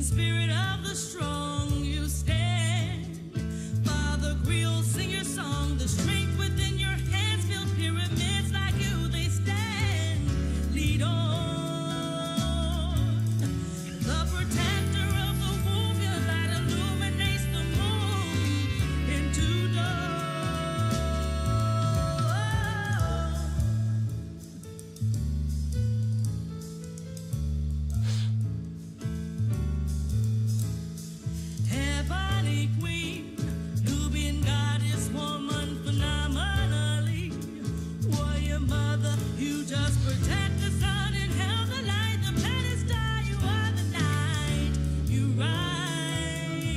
spirit of the strong you stand. Father Creole, sing your song. The strength within your hands build pyramids like you. They stand. Lead on. The protector of the womb, your light illuminates the moon into Ebony queen, Nubian goddess, woman phenomenally. Warrior mother, you just protect the sun and held the light. The planets die, you are the night. You rise.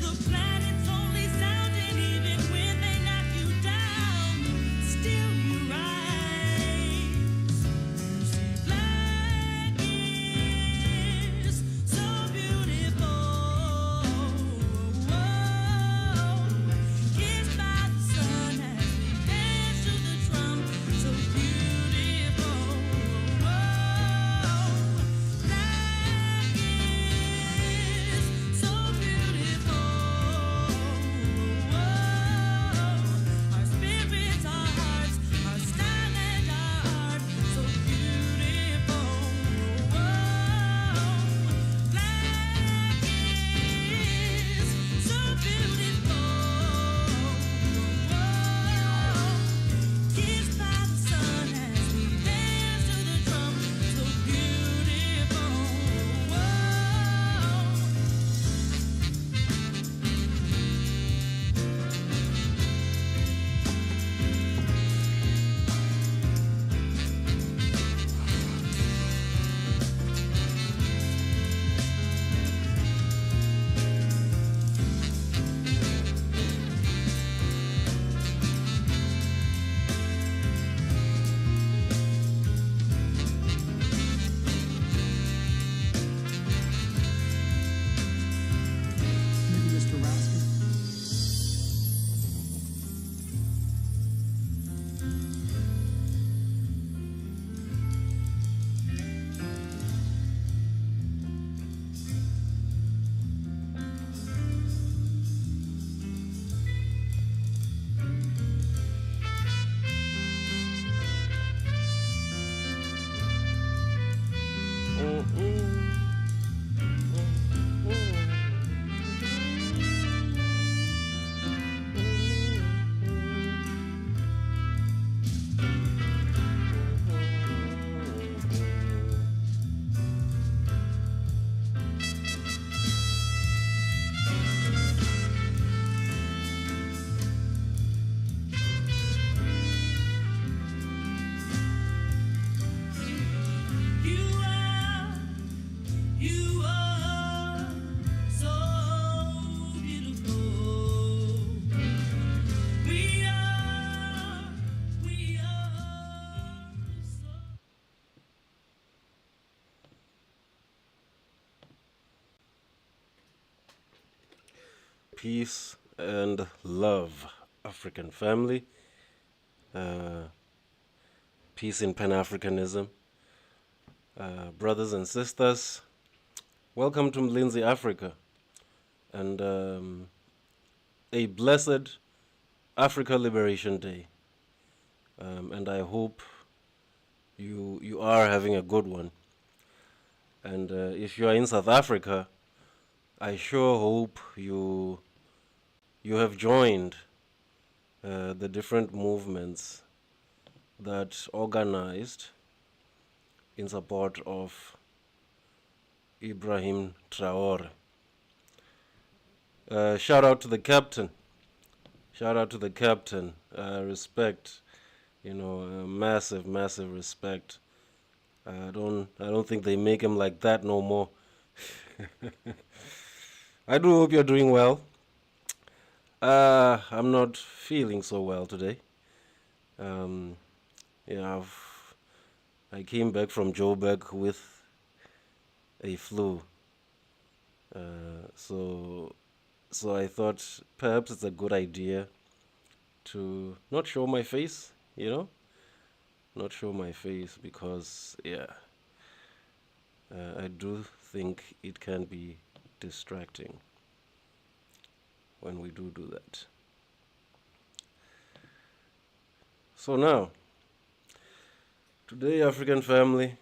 The planets only sound, and even when they knock you down, still you rise. You see, black is so beautiful. Kissed by the sun as we dance to the drum. So beautiful. Black is so beautiful. Our spirits, our hearts, our style and our art. So beautiful. Black is so beautiful. Kissed by the sun as we dance to the drum. So beautiful. Maybe Mr. Raskin. You are so beautiful. We are so. Peace and love, African family. Peace in Pan-Africanism. Brothers and sisters, welcome to Mlinzi, Africa, and a blessed Afrika Liberation Day. And I hope you are having a good one. And if you are in South Africa, I sure hope you have joined the different movements that organized in support of Ibrahim Traore. Shout out to the captain. Shout out to the captain. Respect, massive, massive respect. I don't think they make him like that no more. I do hope you're doing well. I'm not feeling so well today. I came back from Joburg with a flu. So I thought perhaps it's a good idea to not show my face, not show my face because, I do think it can be distracting when we do that. So now, today, African family,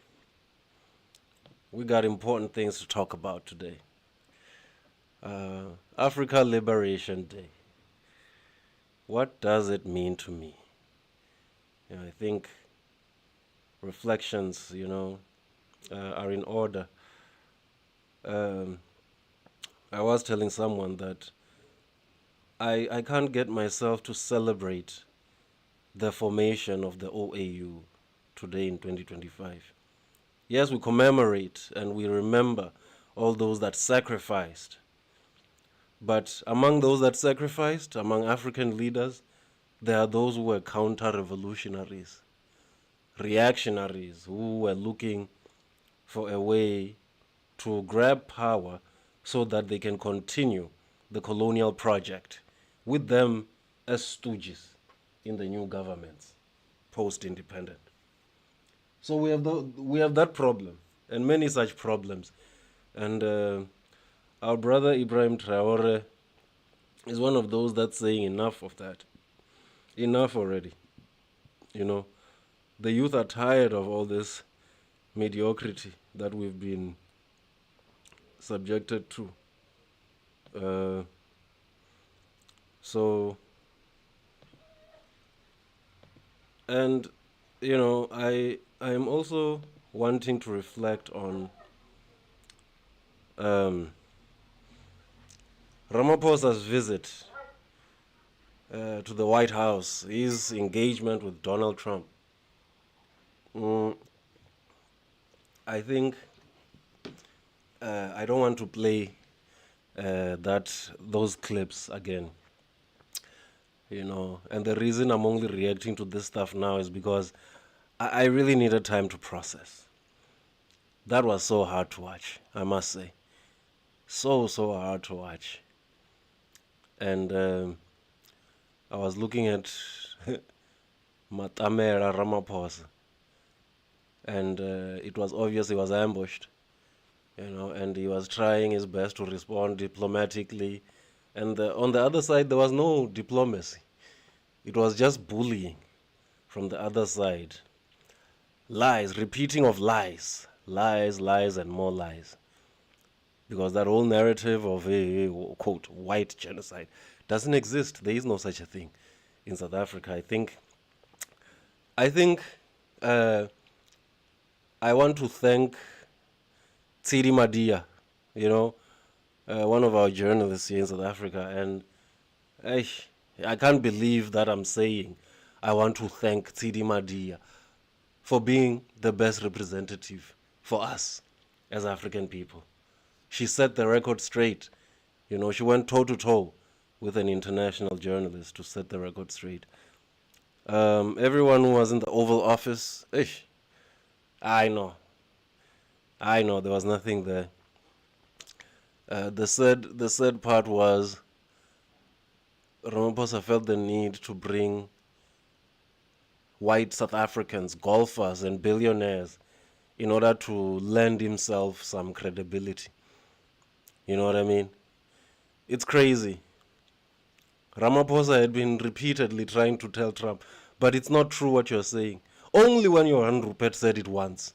we got important things to talk about today. Afrika Liberation Day. What does it mean to me? I think reflections, are in order. I was telling someone that I can't get myself to celebrate the formation of the OAU today in 2025. Yes, we commemorate and we remember all those that sacrificed. But among those that sacrificed, among African leaders, there are those who were counter-revolutionaries, reactionaries, who were looking for a way to grab power so that they can continue the colonial project with them as stooges in the new governments, post-independent. So we have that problem and many such problems. And our brother Ibrahim Traore is one of those that's saying enough of that. Enough already. The youth are tired of all this mediocrity that we've been subjected to. I am also wanting to reflect on Ramaphosa's visit to the White House, his engagement with Donald Trump. I think I don't want to play those clips again. And the reason I'm only reacting to this stuff now is because I really needed time to process. That was so hard to watch, I must say. So hard to watch. And I was looking at Matamela Ramaphosa, and it was obvious he was ambushed, and he was trying his best to respond diplomatically. And on the other side, there was no diplomacy. It was just bullying from the other side. Lies, repeating of lies. Lies, and more lies. Because that whole narrative of a, quote, white genocide doesn't exist. There is no such a thing in South Africa. I think I want to thank Tsiri Madia, one of our journalists here in South Africa, and I can't believe that I'm saying I want to thank Tsiri Madia for being the best representative for us as African people. She set the record straight. She went toe-to-toe with an international journalist to set the record straight. Everyone who was in the Oval Office, I know there was nothing there. The sad part was Ramaphosa felt the need to bring white South Africans, golfers and billionaires, in order to lend himself some credibility. You know what I mean? It's crazy. Ramaphosa had been repeatedly trying to tell Trump, but it's not true what you're saying. Only when Johan Rupert said it once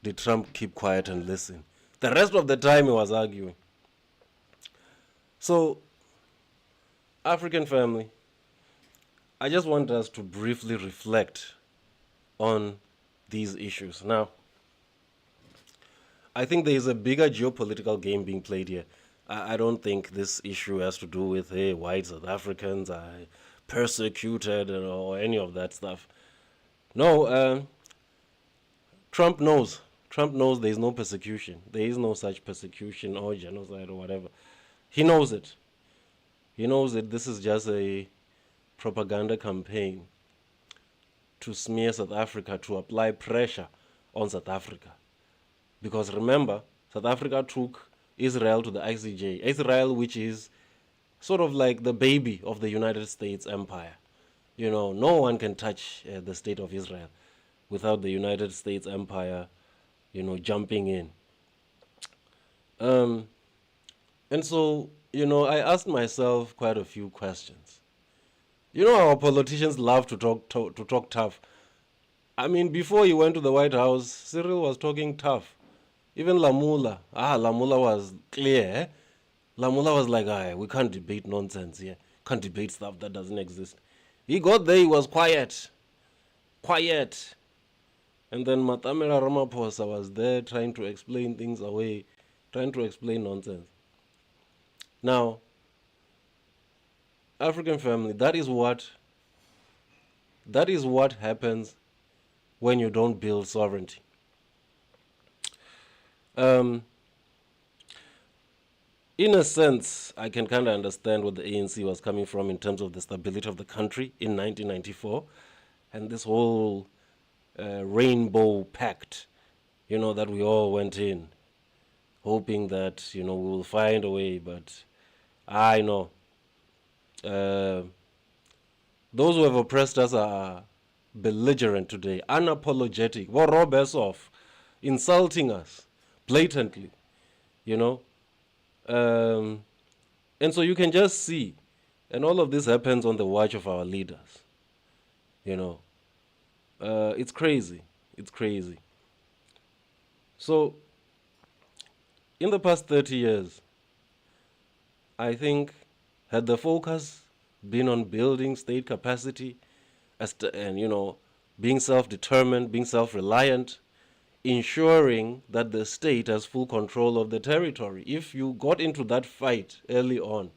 did Trump keep quiet and listen. The rest of the time he was arguing. So, African family, I just want us to briefly reflect on these issues. Now, I think there is a bigger geopolitical game being played here. I don't think this issue has to do with, hey, white South Africans are persecuted or any of that stuff. No, Trump knows. Trump knows there is no persecution. There is no such persecution or genocide or whatever. He knows it. He knows that this is just a propaganda campaign to smear South Africa, to apply pressure on South Africa. Because remember, South Africa took Israel to the ICJ. Israel, which is sort of like the baby of the United States empire. No one can touch the state of Israel without the United States empire, jumping in. Um, and so, I asked myself quite a few questions. Our politicians love to talk tough. I mean, before he went to the White House, Cyril was talking tough. Even Lamula was clear. Eh? Lamula was like, we can't debate nonsense here. Can't debate stuff that doesn't exist. He got there, he was quiet. Quiet. And then Matamela Ramaphosa was there trying to explain things away, trying to explain nonsense. Now, African family, that is what happens when you don't build sovereignty. In a sense, I can kind of understand what the ANC was coming from in terms of the stability of the country in 1994 and this whole rainbow pact, that we all went in, hoping that, we will find a way. But I know those who have oppressed us are belligerent today, unapologetic, will rob us off, insulting us blatantly, and so you can just see, and all of this happens on the watch of our leaders, it's crazy, it's crazy. So in the past 30 years, I think, had the focus been on building state capacity and, being self-determined, being self-reliant, ensuring that the state has full control of the territory. If you got into that fight early on,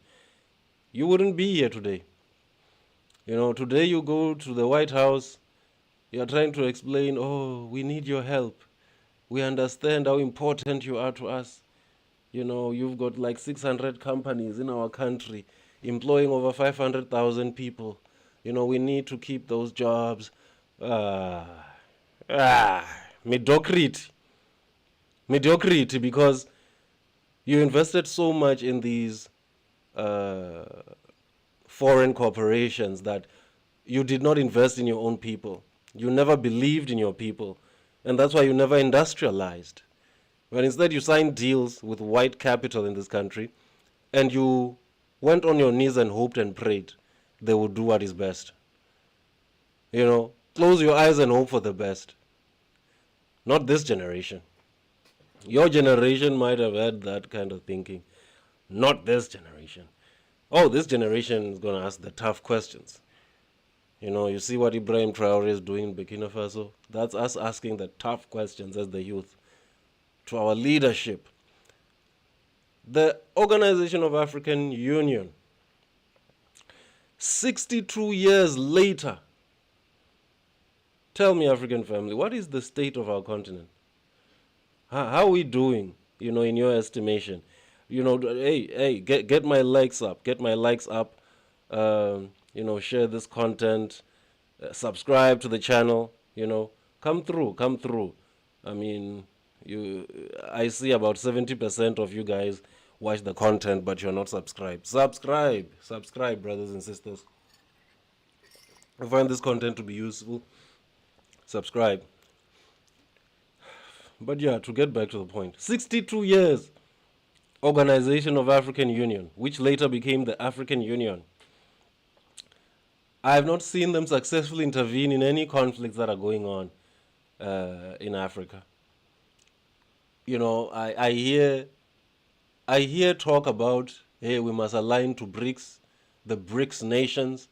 you wouldn't be here today. Today you go to the White House, you're trying to explain, we need your help. We understand how important you are to us. You've got like 600 companies in our country employing over 500,000 people. We need to keep those jobs. Mediocrity. Mediocrity, because you invested so much in these foreign corporations that you did not invest in your own people. You never believed in your people. And that's why you never industrialized. But instead you signed deals with white capital in this country, and you went on your knees and hoped and prayed they would do what is best. Close your eyes and hope for the best. Not this generation. Your generation might have had that kind of thinking. Not this generation. This generation is going to ask the tough questions. You see what Ibrahim Traore is doing in Burkina Faso? That's us asking the tough questions as the youth to our leadership. The Organisation of Afrikan Union, 62 years later, tell me, African family, what is the state of our continent? How are we doing, in your estimation? Hey, get my likes up. Get my likes up. Share this content. Subscribe to the channel. Come through. I mean, I see about 70% of you guys watch the content, but you're not subscribed. Subscribe, brothers and sisters. I find this content to be useful. Subscribe. But yeah, to get back to the point, 62 years, Organisation of Afrikan Union, which later became the Afrikan Union. I have not seen them successfully intervene in any conflicts that are going on in Africa. I hear talk about, hey, we must align to BRICS, the BRICS nations.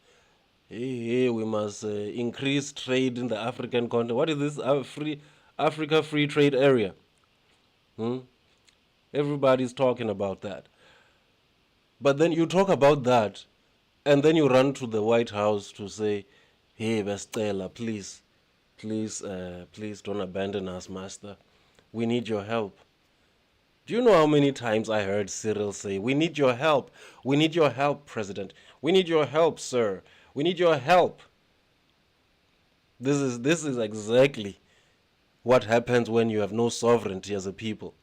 Hey, we must increase trade in the African continent. What is this Africa Free Trade Area? Everybody's talking about that. But then you talk about that, and then you run to the White House to say, hey, Bestela, please don't abandon us, master. We need your help. Do you know how many times I heard Cyril say, we need your help. We need your help, President. We need your help, sir. We need your help. This is exactly what happens when you have no sovereignty as a people.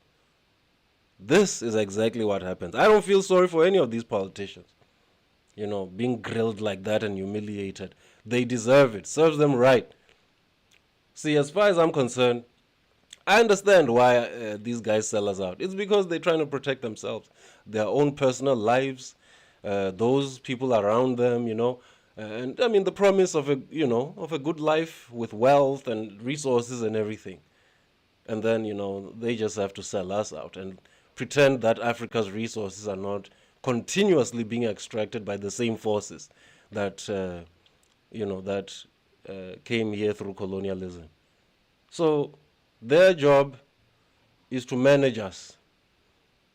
This is exactly what happens. I don't feel sorry for any of these politicians. Being grilled like that and humiliated. They deserve it. Serves them right. See, as far as I'm concerned, I understand why these guys sell us out. It's because they're trying to protect themselves, their own personal lives, those people around them, and I mean the promise of a good life with wealth and resources and everything. And then, they just have to sell us out and pretend that Africa's resources are not continuously being extracted by the same forces that, came here through colonialism. So their job is to manage us.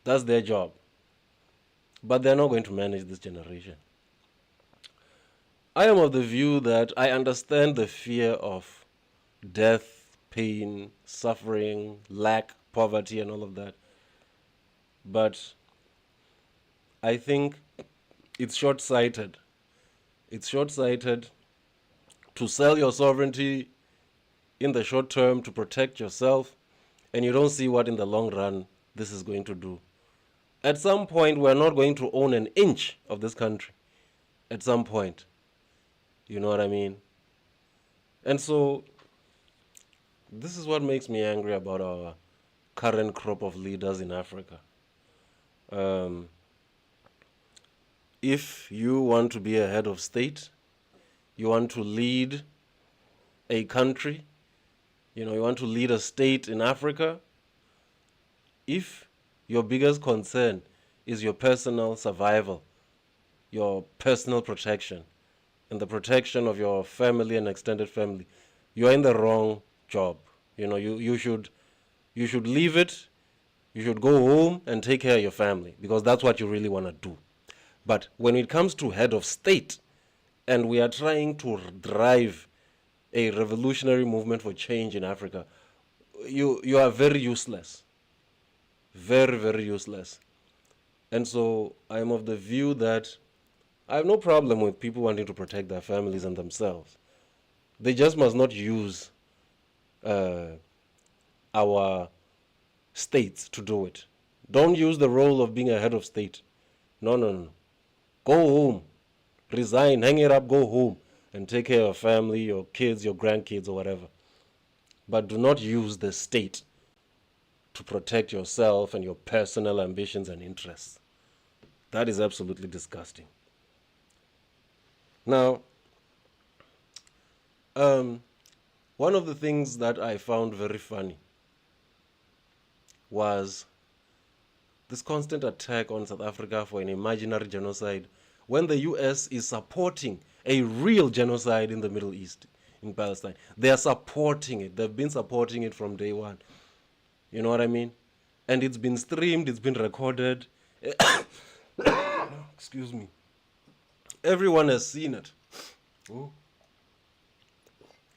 That's their job. But they're not going to manage this generation. I am of the view that I understand the fear of death, pain, suffering, lack, poverty, and all of that. But I think it's short-sighted. It's short-sighted to sell your sovereignty in the short term to protect yourself, and you don't see what in the long run this is going to do. At some point, we're not going to own an inch of this country. At some point. You know what I mean? And so, this is what makes me angry about our current crop of leaders in Africa. If you want to be a head of state, you want to lead a country, you want to lead a state in Africa, if your biggest concern is your personal survival, your personal protection, and the protection of your family and extended family, you're in the wrong job. You should leave it. You should go home and take care of your family, because that's what you really want to do. But when it comes to head of state, and we are trying to drive a revolutionary movement for change in Africa, you are very useless. Very, very useless. And so I'm of the view that I have no problem with people wanting to protect their families and themselves. They just must not use our states to do it. Don't use the role of being a head of state. No. Go home. Resign, hang it up, go home and take care of your family, your kids, your grandkids, or whatever. But do not use the state to protect yourself and your personal ambitions and interests. That is absolutely disgusting. Now, one of the things that I found very funny was this constant attack on South Africa for an imaginary genocide when the US is supporting a real genocide in the Middle East, in Palestine. They are supporting it. They've been supporting it from day one. You know what I mean? And it's been streamed, it's been recorded. Excuse me. Everyone has seen it.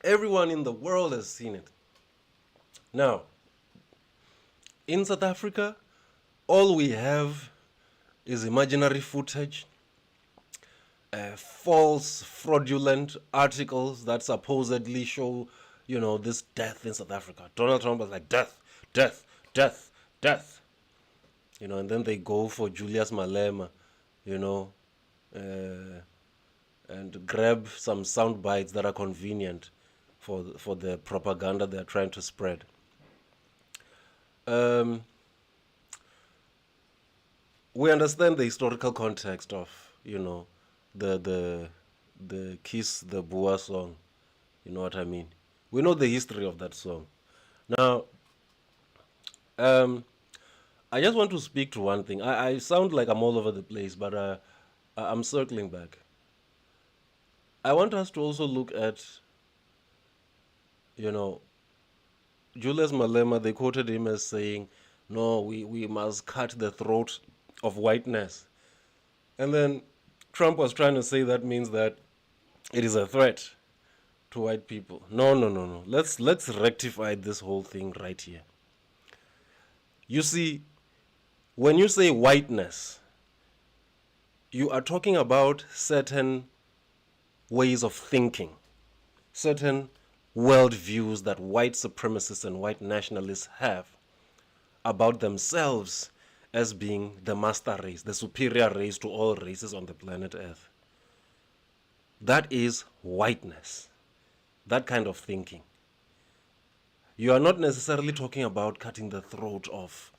Everyone in the world has seen it. Now, in South Africa, all we have is imaginary footage, false, fraudulent articles that supposedly show, this death in South Africa. Donald Trump was like, death, death, death, death. And then they go for Julius Malema, and grab some sound bites that are convenient for the propaganda they're trying to spread. We understand the historical context of, the Kiss the Boer song. You know what I mean? We know the history of that song. Now, I just want to speak to one thing. I sound like I'm all over the place, but I'm circling back. I want us to also look at, Julius Malema. They quoted him as saying, no, we must cut the throat of whiteness. And then Trump was trying to say that means that it is a threat to white people. No. Let's rectify this whole thing right here. You see, when you say whiteness, you are talking about certain ways of thinking, certain worldviews that white supremacists and white nationalists have about themselves as being the master race, the superior race to all races on the planet Earth. That is whiteness, that kind of thinking. you are not necessarily talking about cutting the throat of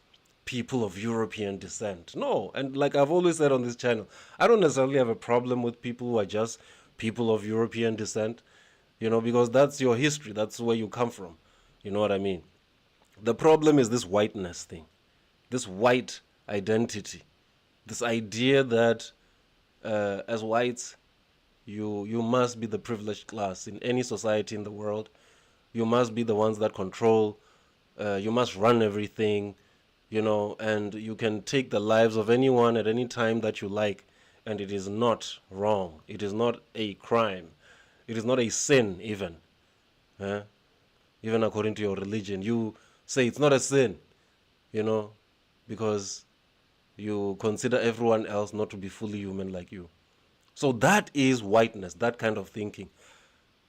people of European descent. No, and like I've always said on this channel, I don't necessarily have a problem with people who are just people of European descent, because that's your history, that's where you come from. You know what I mean? The problem is this whiteness thing, this white identity, this idea that as whites, you must be the privileged class in any society in the world. You must be the ones that control. You must run everything, and you can take the lives of anyone at any time that you like, and it is not wrong. It is not a crime. It is not a sin even. Even according to your religion, you say it's not a sin, because you consider everyone else not to be fully human like you. So that is whiteness, that kind of thinking.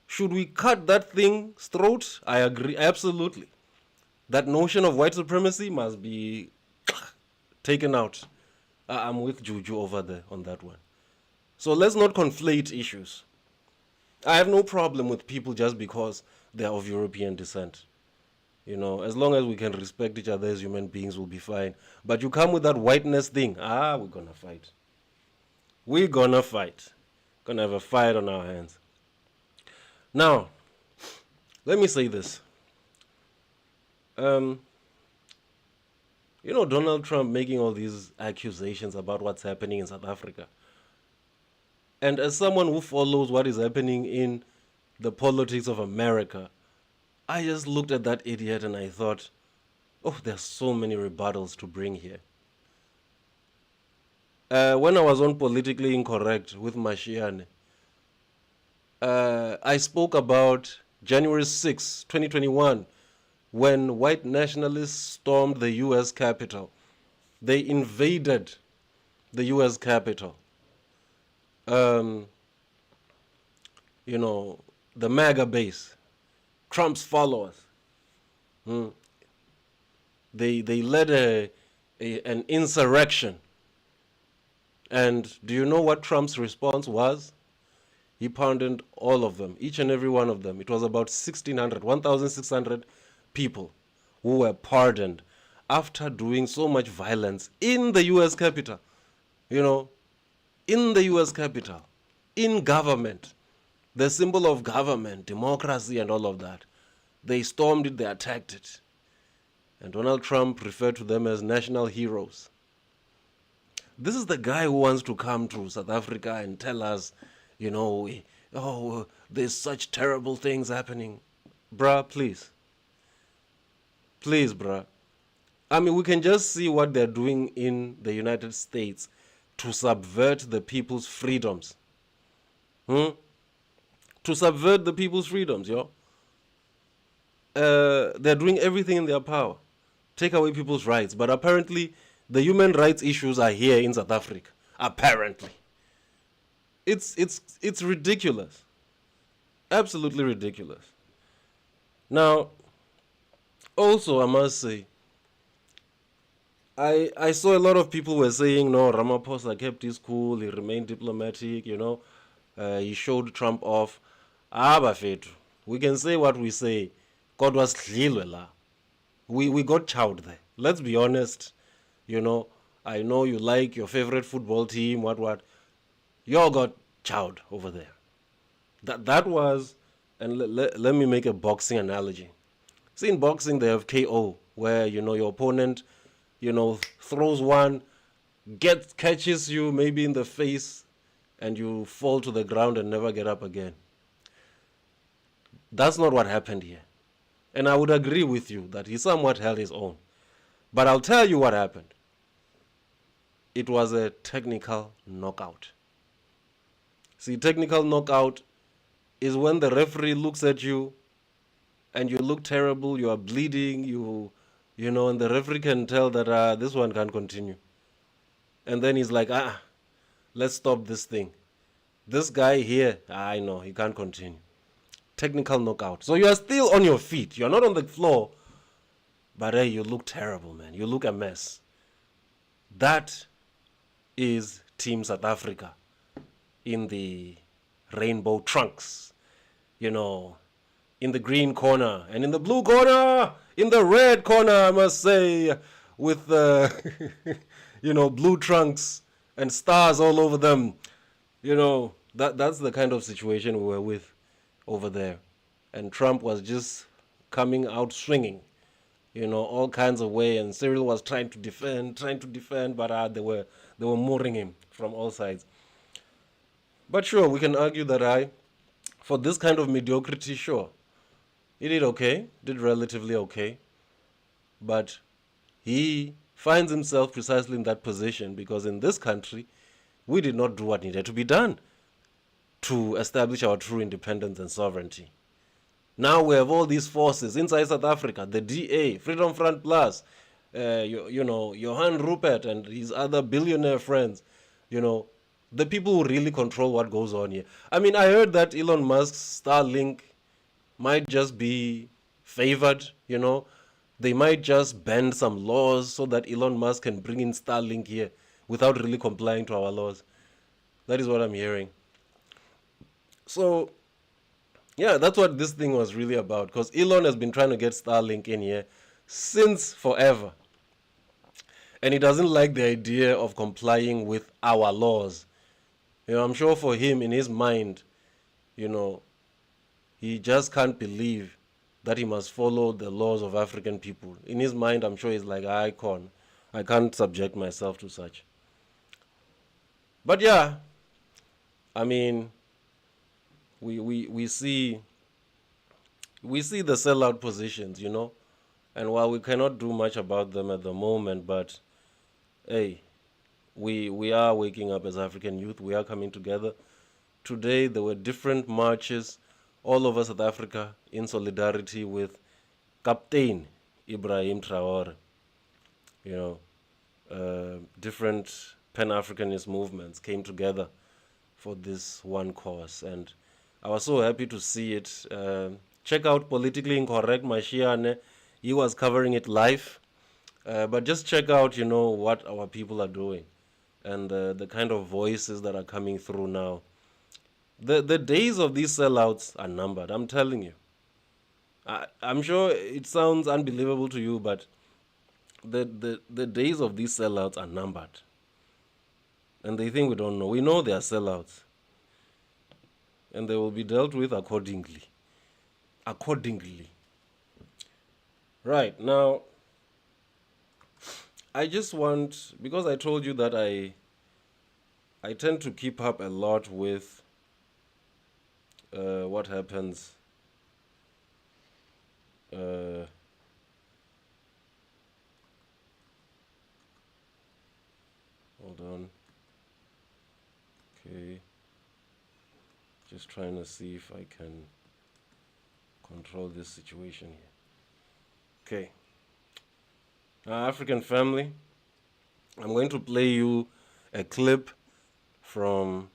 Should we cut that thing's throat? I agree, absolutely. That notion of white supremacy must be taken out. I'm with Juju over there on that one. So let's not conflate issues. I have no problem with people just because they are of European descent. As long as we can respect each other as human beings, we'll be fine. But you come with that whiteness thing, we're gonna fight. We're gonna fight. Gonna have a fight on our hands. Now, let me say this. Donald Trump making all these accusations about what's happening in South Africa. And as someone who follows what is happening in the politics of America, I just looked at that idiot and I thought, oh, there's so many rebuttals to bring here. When I was on Politically Incorrect with Mashiane, I spoke about January 6, 2021, when white nationalists stormed the U.S. Capitol. They invaded the U.S. Capitol. The MAGA base, Trump's followers. They led an insurrection. And do you know what Trump's response was? He pardoned all of them, each and every one of them. It was about 1,600 people who were pardoned after doing so much violence in the U.S. Capitol. In the U.S. Capitol, in government, the symbol of government, democracy and all of that. They stormed it, they attacked it. And Donald Trump referred to them as national heroes. This is the guy who wants to come to South Africa and tell us, there's such terrible things happening. Bruh, please. Please, bruh. I mean, we can just see what they're doing in the United States to subvert the people's freedoms. To subvert the people's freedoms, they're doing everything in their power. Take away people's rights. But apparently, the human rights issues are here in South Africa. Apparently. It's ridiculous. Absolutely ridiculous. Now, also, I must say, I saw a lot of people were saying, no, Ramaphosa kept his cool, he remained diplomatic, he showed Trump off. Bafethu, we can say what we say. God was la. We got chowed there. Let's be honest. I know you like your favorite football team, what. You all got chowed over there. That was, and let me make a boxing analogy. See, in boxing, they have KO, where, your opponent, throws one, catches you maybe in the face, and you fall to the ground and never get up again. That's not what happened here. And I would agree with you that he somewhat held his own. But I'll tell you what happened. It was a technical knockout. See, technical knockout is when the referee looks at you and you look terrible, you are bleeding, and the referee can tell that this one can't continue. And then he's like, let's stop this thing. This guy here, I know, he can't continue. Technical knockout. So you are still on your feet. You're not on the floor. But hey, you look terrible, man. You look a mess. That is Team South Africa in the rainbow trunks. in the green corner, and in the blue corner, in the red corner, I must say, with blue trunks and stars all over them. That's the kind of situation we were with over there. And Trump was just coming out swinging, all kinds of way. And Cyril was trying to defend, but they were mooring him from all sides. But sure, we can argue that for this kind of mediocrity, sure, he did okay, did relatively okay. But he finds himself precisely in that position because in this country, we did not do what needed to be done to establish our true independence and sovereignty. Now we have all these forces inside South Africa, the DA, Freedom Front Plus, Johan Rupert and his other billionaire friends, the people who really control what goes on here. I mean, I heard that Elon Musk's Starlink might just be favored, They might just bend some laws so that Elon Musk can bring in Starlink here without really complying to our laws. That is what I'm hearing. So, yeah, that's what this thing was really about. Because Elon has been trying to get Starlink in here since forever. And he doesn't like the idea of complying with our laws. I'm sure for him, in his mind, he just can't believe that he must follow the laws of African people. In his mind, I'm sure he's like, I can't subject myself to such. But yeah, I mean, we see the sellout positions, and while we cannot do much about them at the moment, but hey, we are waking up as African youth. We are coming together. Today there were different marches all over South Africa in solidarity with Captain Ibrahim Traore. Different Pan-Africanist movements came together for this one cause, and I was so happy to see it. Check out Politically Incorrect Mashiane. He was covering it live, but just check out, what our people are doing and the kind of voices that are coming through now. The days of these sellouts are numbered, I'm telling you. I'm sure it sounds unbelievable to you, but the days of these sellouts are numbered. And they think we don't know. We know they are sellouts. And they will be dealt with accordingly. Right, now, I just want, because I told you that I tend to keep up a lot with what happens hold on. Okay. Just trying to see if I can control this situation here. Okay. Now, African family, I'm going to play you a clip from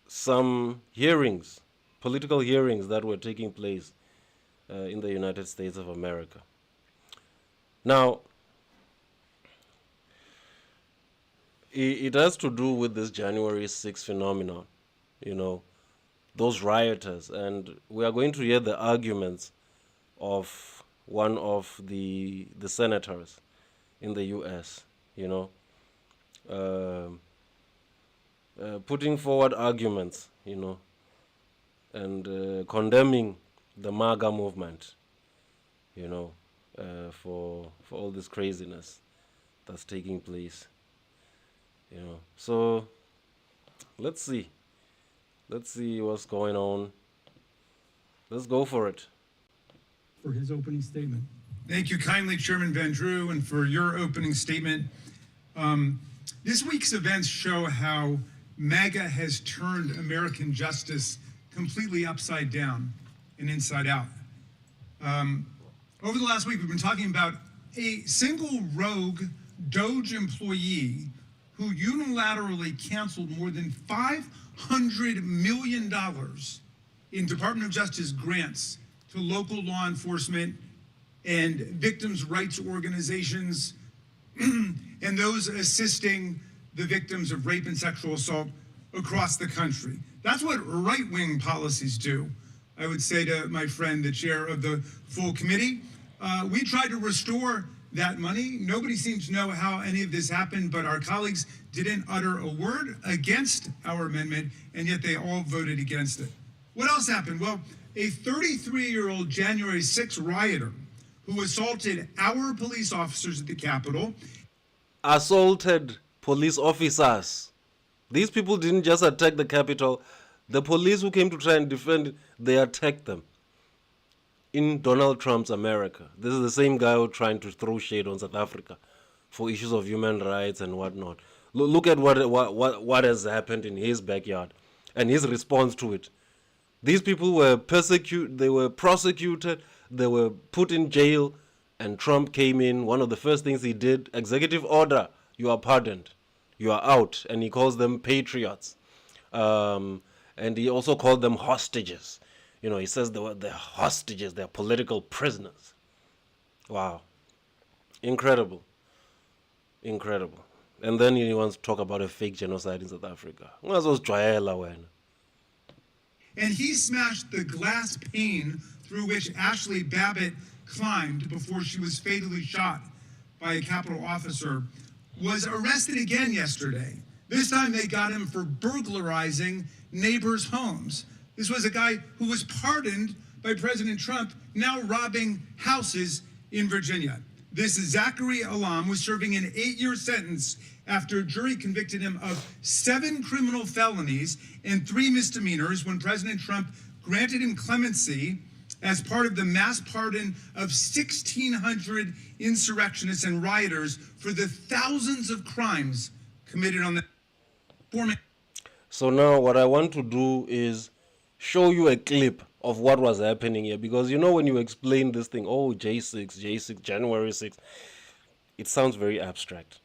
some hearings, political hearings that were taking place in the United States of America. Now, it has to do with this January 6th phenomenon, those rioters. And we are going to hear the arguments of one of the senators in the U.S., putting forward arguments, and condemning the MAGA movement, for all this craziness that's taking place. So let's see what's going on. Let's go for it. For his opening statement. Thank you kindly, Chairman Van Drew, and for your opening statement. This week's events show how MAGA has turned American justice completely upside down and inside out. Over the last week, we've been talking about a single rogue Doge employee who unilaterally canceled more than $500 million in Department of Justice grants to local law enforcement and victims' rights organizations and those assisting the victims of rape and sexual assault across the country. That's what right-wing policies do. I would say to my friend, the chair of the full committee, we tried to restore that money. Nobody seems to know how any of this happened, but our colleagues didn't utter a word against our amendment, and yet they all voted against it. What else happened? Well, a 33-year-old January 6 rioter who assaulted our police officers at the Capitol. Assaulted police officers. These people didn't just attack the Capitol. The police who came to try and defend it, they attacked them. In Donald Trump's America. This is the same guy who's trying to throw shade on South Africa for issues of human rights and whatnot. Look at what has happened in his backyard and his response to it. These people were persecuted, they were prosecuted, they were put in jail, and Trump came in. One of the first things he did, executive order, you are pardoned, you are out, and he calls them patriots. And he also called them hostages. You know, he says they're hostages, they're political prisoners. Wow. Incredible. Incredible. And then he wants to talk about a fake genocide in South Africa. And he smashed the glass pane through which Ashley Babbitt climbed before she was fatally shot by a Capitol officer, was arrested again yesterday. This time they got him for burglarizing neighbors' homes. This was a guy who was pardoned by President Trump, now robbing houses in Virginia. This Zachary Alam was serving an 8-year sentence after a jury convicted him of 7 criminal felonies and 3 misdemeanors when President Trump granted him clemency as part of the mass pardon of 1,600 insurrectionists and rioters for the thousands of crimes committed on the... So now what I want to do is show you a clip of what was happening here, because you know when you explain this thing, oh, J6, January 6th, it sounds very abstract.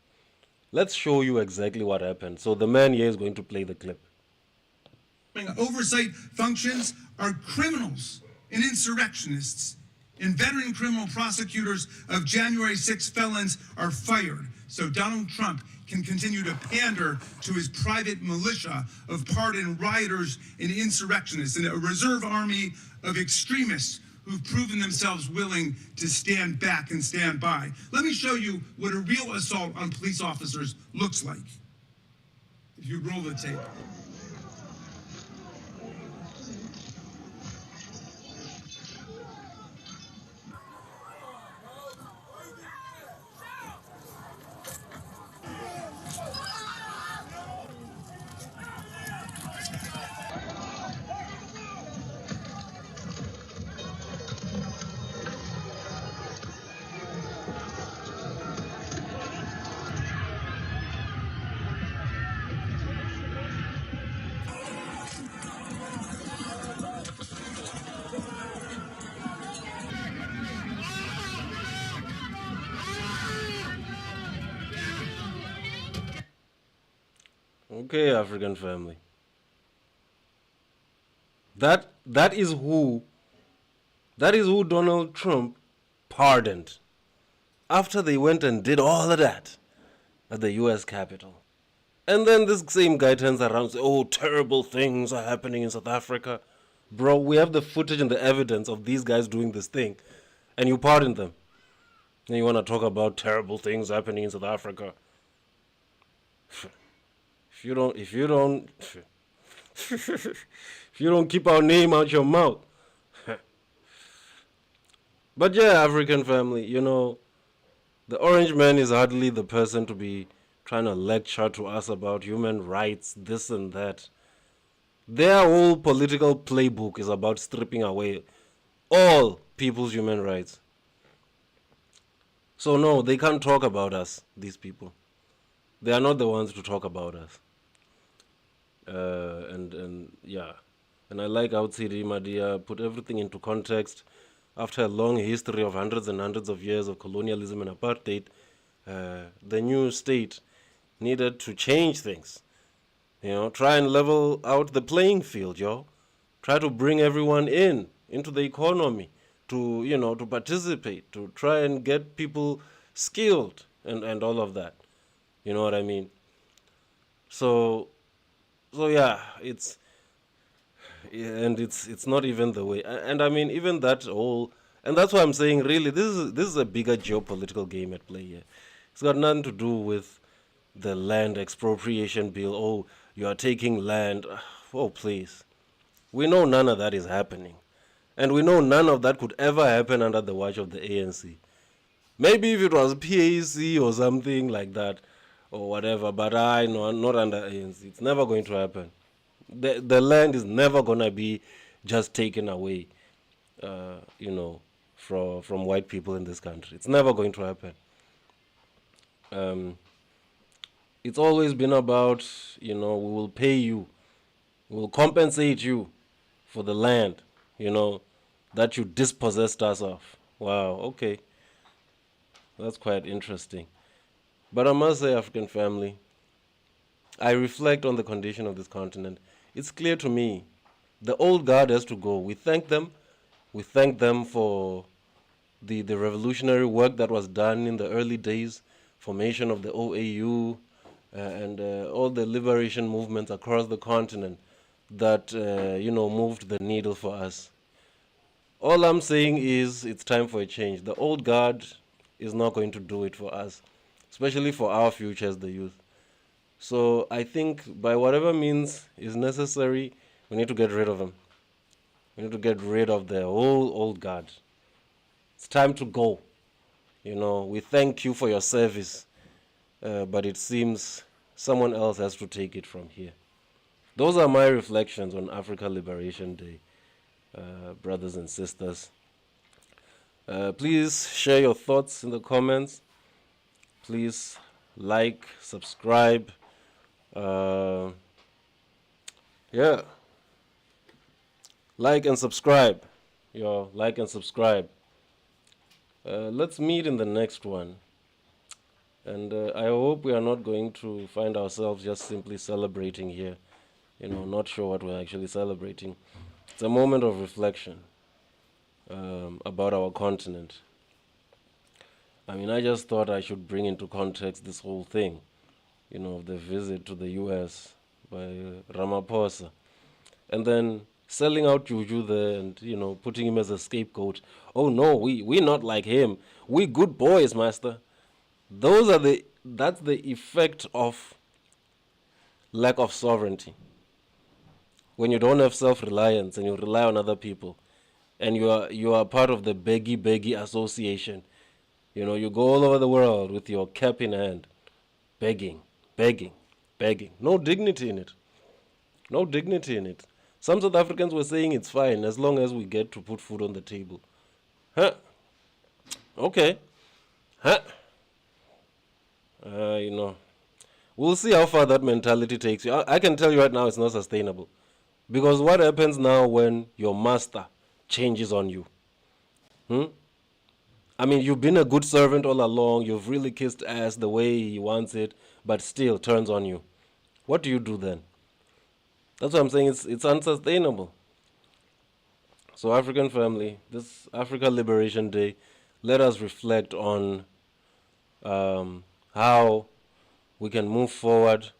Let's show you exactly what happened. So the man here is going to play the clip. Oversight functions are criminals and insurrectionists, and veteran criminal prosecutors of January 6 felons are fired. So Donald Trump can continue to pander to his private militia of pardoned rioters and insurrectionists and a reserve army of extremists who've proven themselves willing to stand back and stand by. Let me show you what a real assault on police officers looks like. If you roll the tape. Okay, African family. That is who Donald Trump pardoned after they went and did all of that at the US Capitol. And then this same guy turns around and says, oh, terrible things are happening in South Africa. Bro, we have the footage and the evidence of these guys doing this thing, and you pardon them. And you want to talk about terrible things happening in South Africa. If you don't keep our name out your mouth. But yeah, African family, you know, the orange man is hardly the person to be trying to lecture to us about human rights, this and that. Their whole political playbook is about stripping away all people's human rights. So no, they can't talk about us, these people. They are not the ones to talk about us. And yeah. And I like how Tsiri Madia put everything into context. After a long history of hundreds and hundreds of years of colonialism and apartheid, the new state needed to change things. You know, try and level out the playing field, yo. Try to bring everyone into the economy to, you know, to participate, to try and get people skilled and all of that. You know what I mean? So So yeah, it's not even the way. And I mean, even that whole, and that's why I'm saying, really, this is a bigger geopolitical game at play here. It's got nothing to do with the land expropriation bill. Oh, you are taking land. Oh, please. We know none of that is happening. And we know none of that could ever happen under the watch of the ANC. Maybe if it was PAC or something like that, or whatever, but I know not under ANC. It's never going to happen. The land is never going to be just taken away, from white people in this country. It's never going to happen. It's always been about, we will pay you, we will compensate you for the land, that you dispossessed us of. Wow, okay. That's quite interesting. But I must say, African family, I reflect on the condition of this continent. It's clear to me the old guard has to go. We thank them. We thank them for the revolutionary work that was done in the early days, formation of the OAU, and all the liberation movements across the continent that, moved the needle for us. All I'm saying is it's time for a change. The old guard is not going to do it for us, especially for our future as the youth. So I think by whatever means is necessary, we need to get rid of them. We need to get rid of the whole old guard. It's time to go. We thank you for your service, but it seems someone else has to take it from here. Those are my reflections on Afrika Liberation Day, brothers and sisters. Please share your thoughts in the comments. Please like, subscribe. Like and subscribe. Like and subscribe. Let's meet in the next one. And I hope we are not going to find ourselves just simply celebrating here. Not sure what we're actually celebrating. It's a moment of reflection about our continent. I mean, I just thought I should bring into context this whole thing, of the visit to the US by Ramaphosa. And then selling out Juju there and, putting him as a scapegoat. Oh no, we're not like him. We good boys, master. That's the effect of lack of sovereignty. When you don't have self-reliance and you rely on other people, and you are part of the beggy association, you go all over the world with your cap in hand, begging. No dignity in it. No dignity in it. Some South Africans were saying it's fine as long as we get to put food on the table. Huh? Okay. Huh? We'll see how far that mentality takes you. I can tell you right now it's not sustainable. Because what happens now when your master changes on you? I mean, you've been a good servant all along. You've really kissed ass the way he wants it, but still turns on you. What do you do then? That's what I'm saying. It's unsustainable. So, African family, this Afrika Liberation Day, let us reflect on how we can move forward.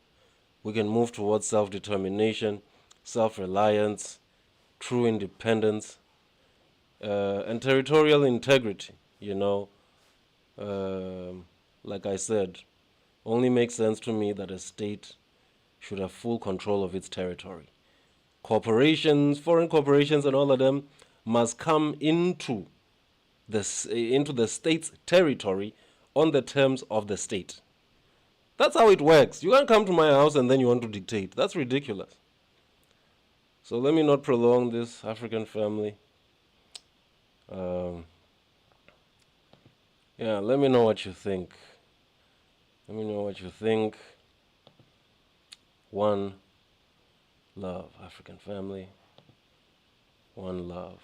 We can move towards self-determination, self-reliance, true independence, and territorial integrity. Like I said, only makes sense to me that a state should have full control of its territory. Corporations, foreign corporations and all of them must come into the state's territory on the terms of the state. That's how it works. You can't come to my house and then you want to dictate. That's ridiculous. So let me not prolong this, African family. Let me know what you think. Let me know what you think. One love, African family. One love.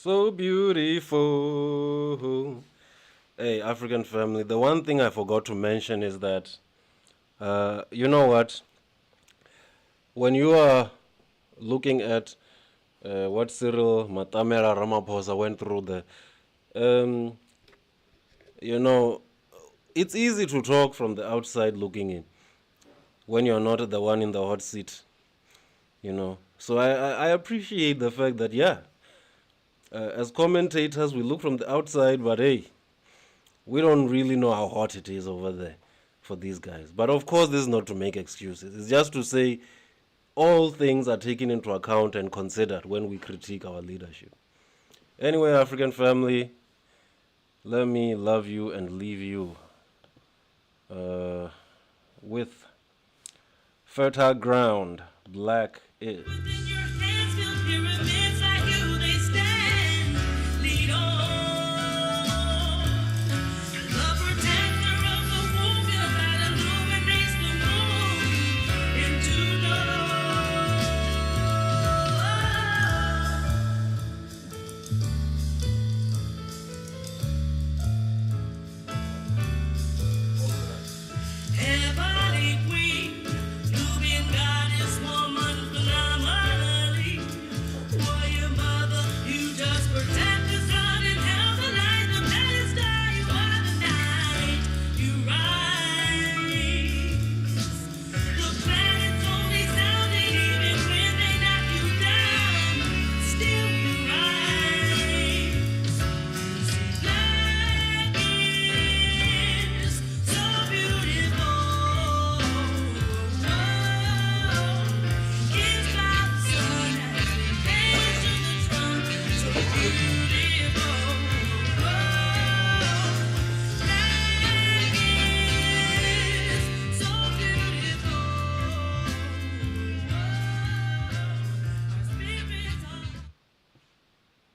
So beautiful. Hey, African family, the one thing I forgot to mention is that, you know what? When you are looking at what Cyril Matamela Ramaphosa went through there, you know, it's easy to talk from the outside looking in when you're not the one in the hot seat, you know. So I appreciate the fact that, yeah, as commentators, we look from the outside, but hey, we don't really know how hot it is over there for these guys. But of course, this is not to make excuses. It's just to say all things are taken into account and considered when we critique our leadership. Anyway, African family, let me love you and leave you with Fertile Ground, Black is. Within your hands build pyramids like